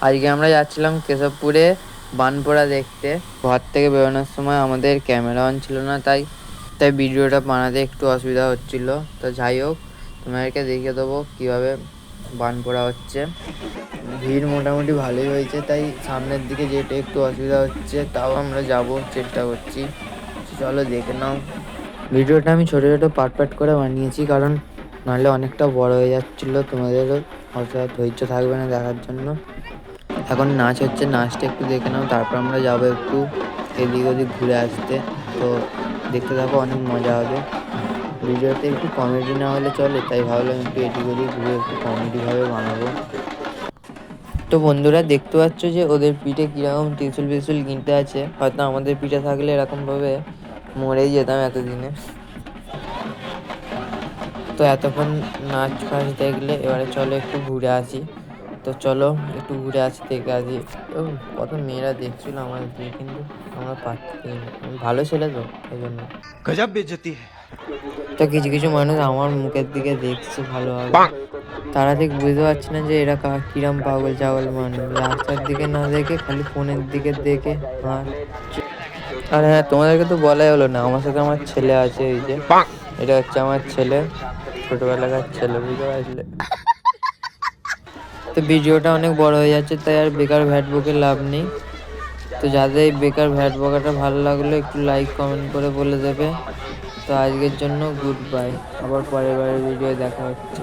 আজকে আমরা যাচ্ছিলাম কেশবপুরে বানপোড়া দেখতে। ঘর থেকে বেরোনোর সময় আমাদের ক্যামেরা অন ছিল না, তাই তাই ভিডিওটা বানাতে একটু অসুবিধা হচ্ছিল। তো যাই হোক, তোমাদেরকে দেখিয়ে দেবো কীভাবে বানপোড়া হচ্ছে। ভিড় মোটামুটি ভালোই হয়েছে, তাই সামনের দিকে যেতে একটু অসুবিধা হচ্ছে, তাও আমরা যাব চেষ্টা করছি। চলো দেখে নাও। ভিডিওটা আমি ছোটো ছোটো পার্ট করে বানিয়েছি, কারণ নাহলে অনেকটা বড় হয়ে যাচ্ছিলো, তোমাদেরও অতটা ধৈর্য থাকবে না দেখার জন্য। এখন নাচ হচ্ছে, নাচটা একটু দেখে নাও, তারপর আমরা যাবো একটু এদিক ওদিক ঘুরে আসতে। তো দেখতে থাকো, অনেক মজা হবে। ভিডিওতে একটু কমেডি না হলে চলে, তাই ভাবলাম একটু এদিক ওদিক ঘুরে একটু কমেডিভাবে বানাবো। তো বন্ধুরা দেখতে পাচ্ছ যে ওদের পিঠে কীরকম ত্রিশুল ফিশুল কিনতে আছে। হয়তো আমাদের পিঠে থাকলে এরকমভাবে মরেই যেতাম এতদিনে। তো এতক্ষণ নাচ ফাচ দেখলে, এবারে চলো একটু ঘুরে আসি। তো চলো একটু ঘুরে আসি, দেখে আসি। কত মেয়েরা দেখছিল আমাদের দিকে, কিন্তু আমরা পাচ্ছি না। আমি ভালো ছেলে তো, এই জন্য। गजब बेइज्जती है। তো কিছু কিছু মানুষ আমার মুখের দিকে দেখছে ভালোভাবে, তারা ঠিক বুঝতে পারছি না যে এরা কিরম পাগল ছাগল মানুষ, রাস্তার দিকে না দেখে খালি ফোনের দিকে দেখে। আর হ্যাঁ, তোমাদেরকে তো বলাই হলো না, আমার সাথে আমার ছেলে আছে। এই যে এটা হচ্ছে আমার ছেলে, ছোটবেলাকার ছেলে, বুঝতে পারলে। তো ভিডিওটা অনেক বড় হয়ে যাচ্ছে, তাই আর বেকার ভ্যাট বকে লাভ নেই। তো যাদের এই বেকার ভ্যাট বকাটা ভালো লাগলো, একটু লাইক কমেন্ট করে বলে দেবে। তো আজকের জন্য গুড বাই, আবার পরের ভিডিও দেখা হচ্ছে।